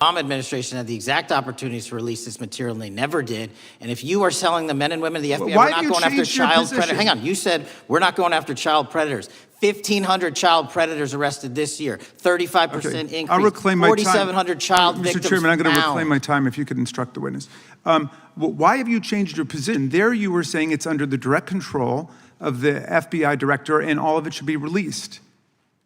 Obama administration had the exact opportunities to release this material, and they never did. And if you are selling the men and women of the FBI, we're not going after child predators. Hang on, you said we're not going after child predators. 1,500 child predators arrested this year, 35% increase. I'll reclaim my time. 4,700 child victims. Mr. Chairman, I'm going to found. reclaim my time if you could instruct the witness. Why have you changed your position? There you were saying it's under the direct control of the FBI director and all of it should be released.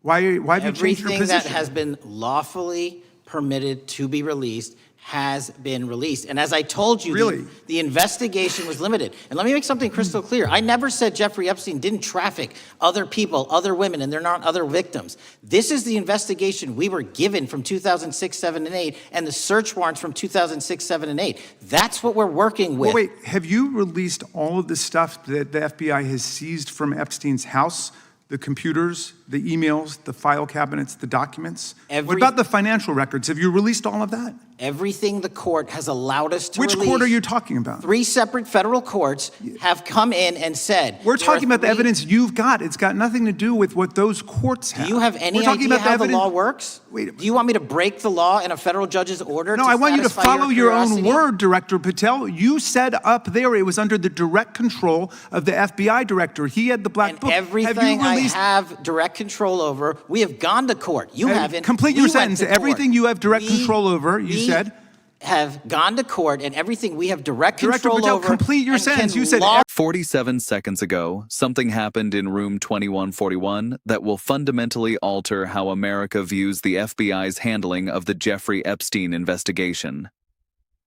Why have you changed your position? Everything that has been lawfully permitted to be released has been released. And as I told you, the investigation was limited. And let me make something crystal clear. I never said Jeffrey Epstein didn't traffic other people, other women, and they're not other victims. This is the investigation we were given from 2006, 7, and 8, and the search warrants from 2006, 7, and 8. That's what we're working with. Well, wait, have you released all of the stuff that the FBI has seized from Epstein's house? The computers, the emails, the file cabinets, the documents? What about the financial records? Have you released all of that? Everything the court has allowed us to release. Which court are you talking about? 3 separate federal courts have come in and said. We're talking about the evidence you've got. It's got nothing to do with what those courts have. Do you have any idea how the law works? Do you want me to break the law in a federal judge's order? No, I want you to follow your own word, Director Patel. You said up there it was under the direct control of the FBI director. He had the black book. Everything I have direct control over, we have gone to court. You haven't. Complete your sentence. Everything you have direct control over, you said. Have gone to court, and everything we have direct control over. Complete your sentence. You said 47 seconds ago, something happened in room 2141 that will fundamentally alter how America views the FBI's handling of the Jeffrey Epstein investigation.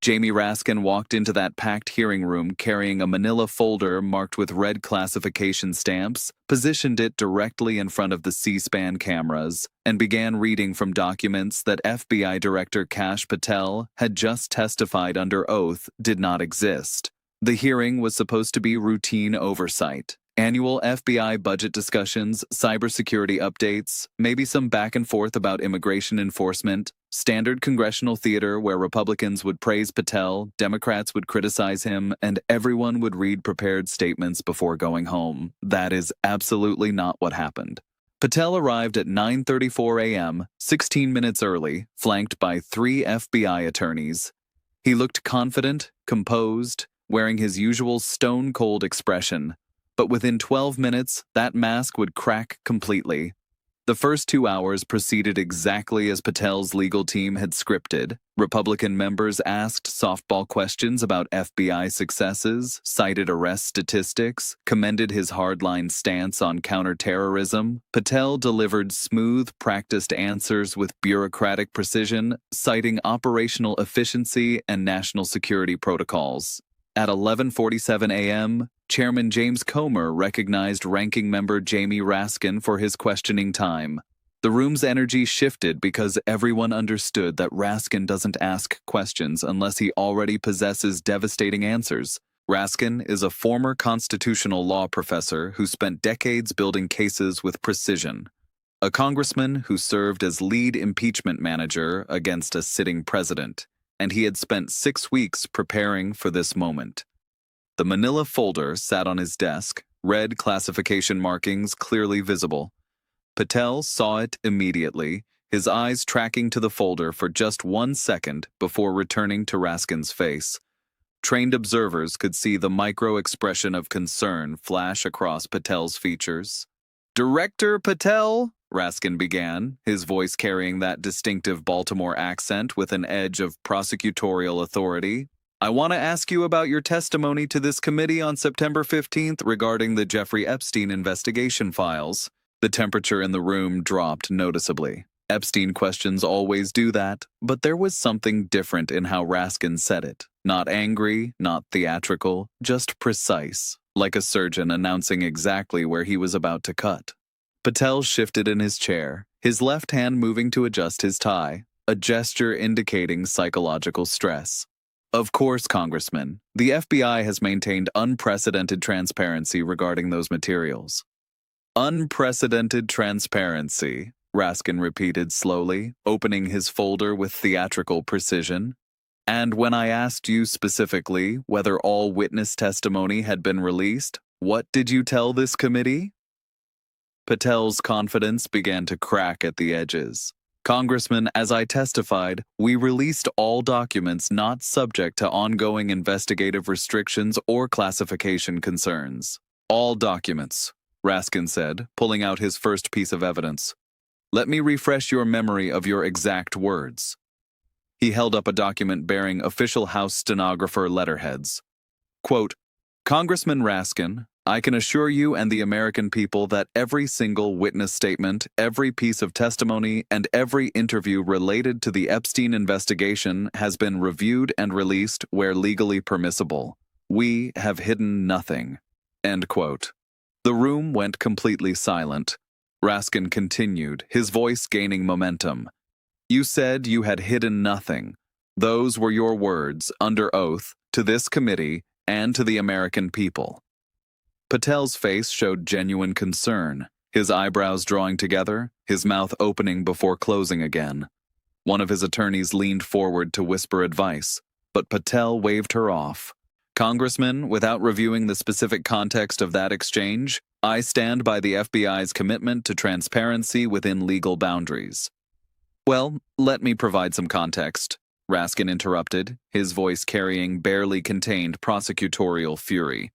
Jamie Raskin walked into that packed hearing room carrying a manila folder marked with red classification stamps, positioned it directly in front of the C-SPAN cameras, and began reading from documents that FBI Director Kash Patel had just testified under oath did not exist. The hearing was supposed to be routine oversight. Annual FBI budget discussions, cybersecurity updates, maybe some back and forth about immigration enforcement, standard congressional theater where Republicans would praise Patel, Democrats would criticize him, and everyone would read prepared statements before going home. That is absolutely not what happened. Patel arrived at 9:34 a.m., 16 minutes early, flanked by 3 FBI attorneys. He looked confident, composed, wearing his usual stone-cold expression. But within 12 minutes, that mask would crack completely. The first 2 hours proceeded exactly as Patel's legal team had scripted. Republican members asked softball questions about FBI successes, cited arrest statistics, commended his hardline stance on counterterrorism. Patel delivered smooth, practiced answers with bureaucratic precision, citing operational efficiency and national security protocols. At 11:47 a.m., Chairman James Comer recognized Ranking Member Jamie Raskin for his questioning time. The room's energy shifted because everyone understood that Raskin doesn't ask questions unless he already possesses devastating answers. Raskin is a former constitutional law professor who spent decades building cases with precision. A congressman who served as lead impeachment manager against a sitting president. And he had spent 6 weeks preparing for this moment. The manila folder sat on his desk, red classification markings clearly visible. Patel saw it immediately, his eyes tracking to the folder for just 1 second before returning to Raskin's face. Trained observers could see the micro-expression of concern flash across Patel's features. "Director Patel," Raskin began, his voice carrying that distinctive Baltimore accent with an edge of prosecutorial authority. "I want to ask you about your testimony to this committee on September 15th regarding the Jeffrey Epstein investigation files." The temperature in the room dropped noticeably. Epstein questions always do that, but there was something different in how Raskin said it. Not angry, not theatrical, just precise, like a surgeon announcing exactly where he was about to cut. Patel shifted in his chair, his left hand moving to adjust his tie, a gesture indicating psychological stress. "Of course, Congressman, the FBI has maintained unprecedented transparency regarding those materials." "Unprecedented transparency," Raskin repeated slowly, opening his folder with theatrical precision. "And when I asked you specifically whether all witness testimony had been released, what did you tell this committee?" Patel's confidence began to crack at the edges. Congressman, as I testified, we released all documents not subject to ongoing investigative restrictions or classification concerns. All documents, Raskin said, pulling out his first piece of evidence. Let me refresh your memory of your exact words. He held up a document bearing official House stenographer letterheads. Quote, Congressman Raskin, I can assure you and the American people that every single witness statement, every piece of testimony, and every interview related to the Epstein investigation has been reviewed and released where legally permissible. We have hidden nothing. End quote. The room went completely silent. Raskin continued, his voice gaining momentum. You said you had hidden nothing. Those were your words, under oath, to this committee and to the American people. Patel's face showed genuine concern, his eyebrows drawing together, his mouth opening before closing again. One of his attorneys leaned forward to whisper advice, but Patel waved her off. Congressman, without reviewing the specific context of that exchange, I stand by the FBI's commitment to transparency within legal boundaries. Well, let me provide some context, Raskin interrupted, his voice carrying barely contained prosecutorial fury.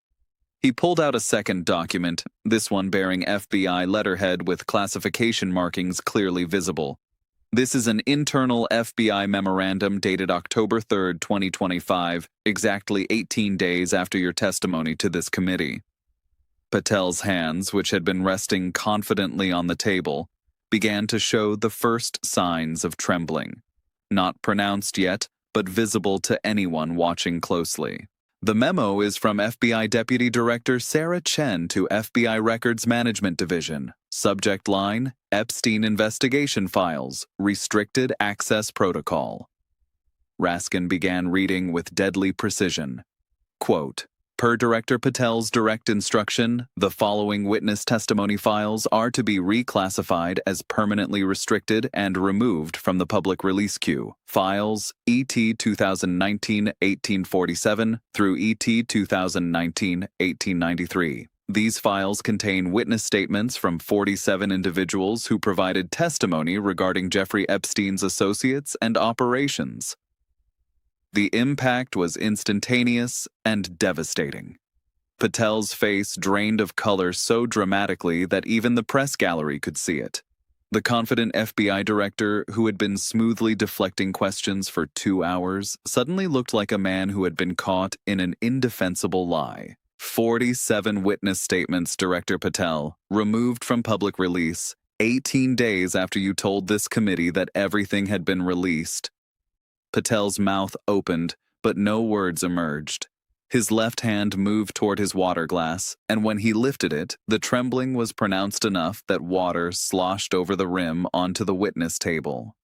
He pulled out a second document, this one bearing FBI letterhead with classification markings clearly visible. This is an internal FBI memorandum dated October 3, 2025, exactly 18 days after your testimony to this committee. Patel's hands, which had been resting confidently on the table, began to show the first signs of trembling. Not pronounced yet, but visible to anyone watching closely. The memo is from FBI Deputy Director Sarah Chen to FBI Records Management Division. Subject line, Epstein Investigation Files, Restricted Access Protocol. Raskin began reading with deadly precision. Quote, Per Director Patel's direct instruction, the following witness testimony files are to be reclassified as permanently restricted and removed from the public release queue. Files ET 2019-1847 through ET 2019-1893. These files contain witness statements from 47 individuals who provided testimony regarding Jeffrey Epstein's associates and operations. The impact was instantaneous and devastating. Patel's face drained of color so dramatically that even the press gallery could see it. The confident FBI director, who had been smoothly deflecting questions for 2 hours, suddenly looked like a man who had been caught in an indefensible lie. 47 witness statements, Director Patel, removed from public release, 18 days after you told this committee that everything had been released. Patel's mouth opened, but no words emerged. His left hand moved toward his water glass, and when he lifted it, the trembling was pronounced enough that water sloshed over the rim onto the witness table.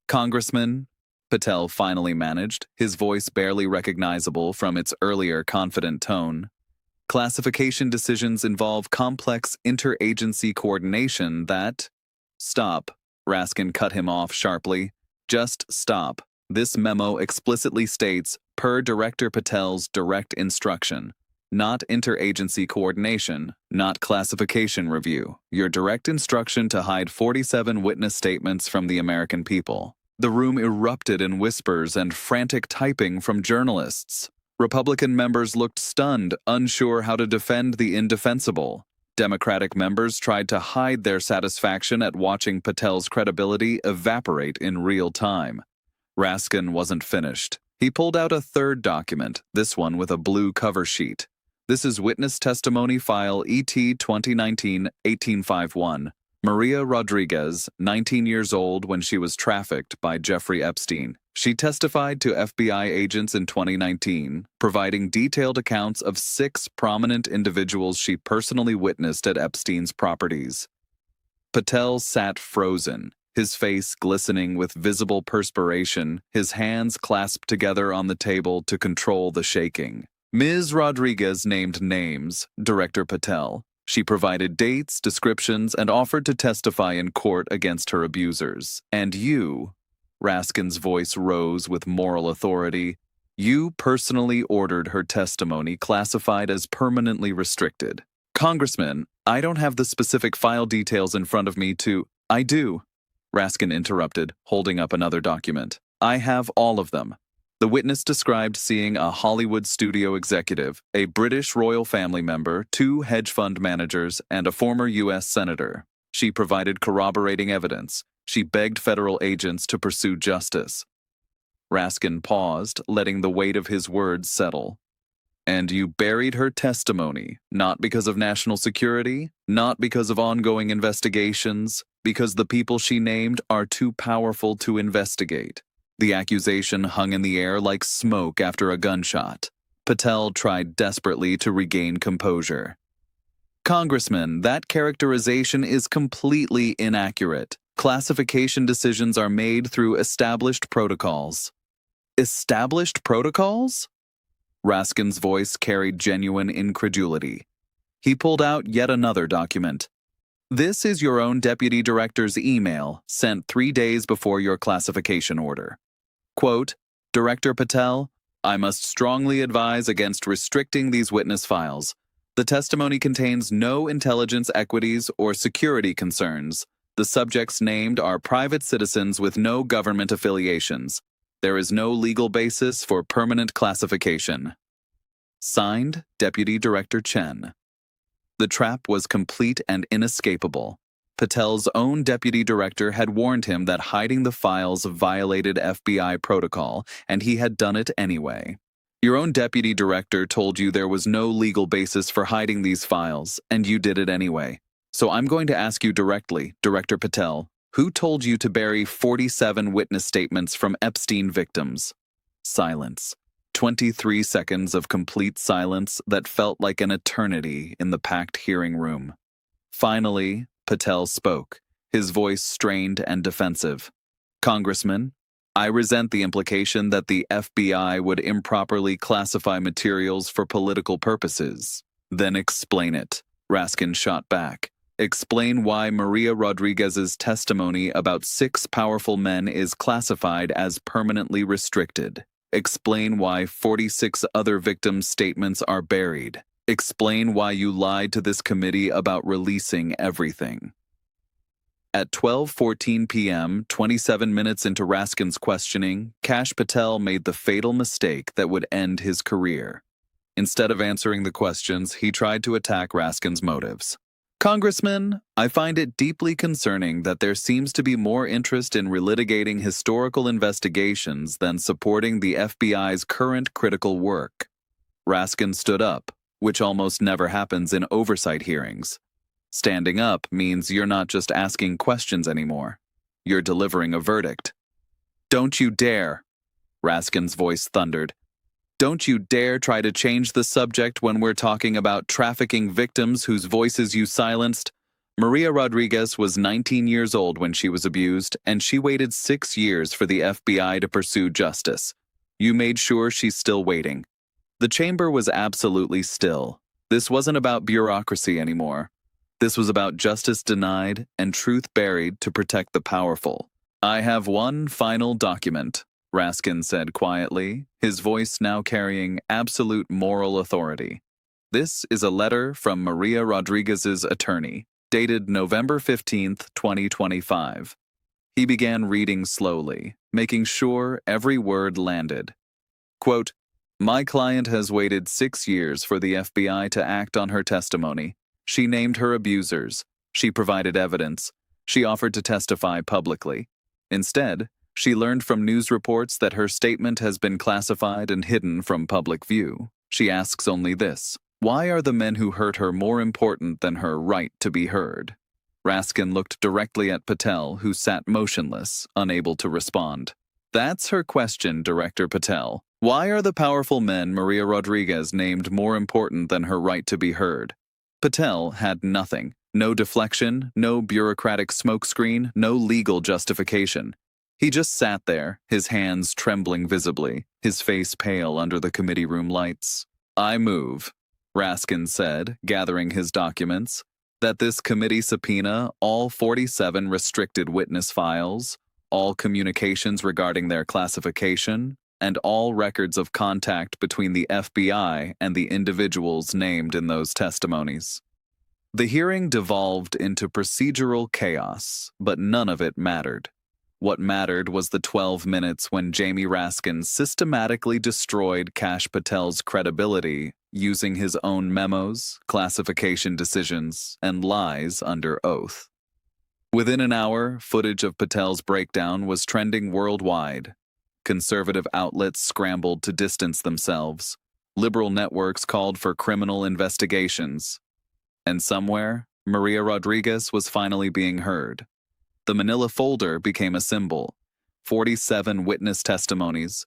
Congressman, Patel finally managed, his voice barely recognizable from its earlier confident tone. Classification decisions involve complex interagency coordination that... Stop, Raskin cut him off sharply. Just stop. This memo explicitly states, per Director Patel's direct instruction, not interagency coordination, not classification review, your direct instruction to hide 47 witness statements from the American people. The room erupted in whispers and frantic typing from journalists. Republican members looked stunned, unsure how to defend the indefensible. Democratic members tried to hide their satisfaction at watching Patel's credibility evaporate in real time. Raskin wasn't finished. He pulled out a third document, this one with a blue cover sheet. This is Witness Testimony File ET 2019-1851. Maria Rodriguez, 19 years old when she was trafficked by Jeffrey Epstein. She testified to FBI agents in 2019, providing detailed accounts of 6 prominent individuals she personally witnessed at Epstein's properties. Patel sat frozen, his face glistening with visible perspiration, his hands clasped together on the table to control the shaking. Ms. Rodriguez named names, Director Patel. She provided dates, descriptions, and offered to testify in court against her abusers. And you, Raskin's voice rose with moral authority, you personally ordered her testimony classified as permanently restricted. Congressman, I don't have the specific file details in front of me to... I do. Raskin interrupted, holding up another document. I have all of them. The witness described seeing a Hollywood studio executive, a British royal family member, 2 hedge fund managers, and a former U.S. senator. She provided corroborating evidence. She begged federal agents to pursue justice. Raskin paused, letting the weight of his words settle. And you buried her testimony, not because of national security, not because of ongoing investigations, because the people she named are too powerful to investigate. The accusation hung in the air like smoke after a gunshot. Patel tried desperately to regain composure. Congressman, that characterization is completely inaccurate. Classification decisions are made through established protocols. Established protocols? Raskin's voice carried genuine incredulity. He pulled out yet another document. This is your own deputy director's email, sent 3 days before your classification order. Quote, Director Patel, I must strongly advise against restricting these witness files. The testimony contains no intelligence equities or security concerns. The subjects named are private citizens with no government affiliations. There is no legal basis for permanent classification. Signed, Deputy Director Chen. The trap was complete and inescapable. Patel's own deputy director had warned him that hiding the files violated FBI protocol, and he had done it anyway. Your own deputy director told you there was no legal basis for hiding these files, and you did it anyway. So I'm going to ask you directly, Director Patel, who told you to bury 47 witness statements from Epstein victims? Silence. 23 seconds of complete silence that felt like an eternity in the packed hearing room. Finally, Patel spoke, his voice strained and defensive. Congressman, I resent the implication that the FBI would improperly classify materials for political purposes. Then explain it, Raskin shot back. Explain why Maria Rodriguez's testimony about 6 powerful men is classified as permanently restricted. Explain why 46 other victims' statements are buried. Explain why you lied to this committee about releasing everything. At 12:14 p.m., 27 minutes into Raskin's questioning, Kash Patel made the fatal mistake that would end his career. Instead of answering the questions, he tried to attack Raskin's motives. Congressman, I find it deeply concerning that there seems to be more interest in relitigating historical investigations than supporting the FBI's current critical work. Raskin stood up, which almost never happens in oversight hearings. Standing up means you're not just asking questions anymore. You're delivering a verdict. Don't you dare, Raskin's voice thundered. Don't you dare try to change the subject when we're talking about trafficking victims whose voices you silenced. Maria Rodriguez was 19 years old when she was abused, and she waited 6 years for the FBI to pursue justice. You made sure she's still waiting. The chamber was absolutely still. This wasn't about bureaucracy anymore. This was about justice denied and truth buried to protect the powerful. I have one final document, Raskin said quietly, his voice now carrying absolute moral authority. This is a letter from Maria Rodriguez's attorney, dated November 15th, 2025. He began reading slowly, making sure every word landed. Quote, My client has waited 6 years for the FBI to act on her testimony. She named her abusers. She provided evidence. She offered to testify publicly. Instead, she learned from news reports that her statement has been classified and hidden from public view. She asks only this: why are the men who hurt her more important than her right to be heard? Raskin looked directly at Patel, who sat motionless, unable to respond. That's her question, Director Patel. Why are the powerful men Maria Rodriguez named more important than her right to be heard? Patel had nothing. No deflection, no bureaucratic smokescreen, no legal justification. He just sat there, his hands trembling visibly, his face pale under the committee room lights. I move, Raskin said, gathering his documents, that this committee subpoena all 47 restricted witness files, all communications regarding their classification, and all records of contact between the FBI and the individuals named in those testimonies. The hearing devolved into procedural chaos, but none of it mattered. What mattered was the 12 minutes when Jamie Raskin systematically destroyed Kash Patel's credibility using his own memos, classification decisions, and lies under oath. Within an hour, footage of Patel's breakdown was trending worldwide. Conservative outlets scrambled to distance themselves. Liberal networks called for criminal investigations. And somewhere, Maria Rodriguez was finally being heard. The manila folder became a symbol. 47 witness testimonies.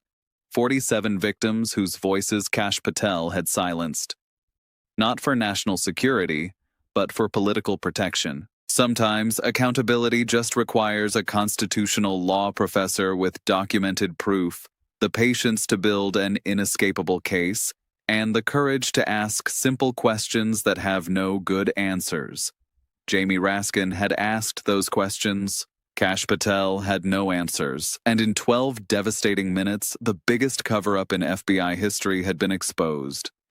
47 victims whose voices Kash Patel had silenced. Not for national security, but for political protection. Sometimes accountability just requires a constitutional law professor with documented proof, the patience to build an inescapable case, and the courage to ask simple questions that have no good answers. Jamie Raskin had asked those questions. Kash Patel had no answers, and in 12 devastating minutes, the biggest cover-up in FBI history had been exposed.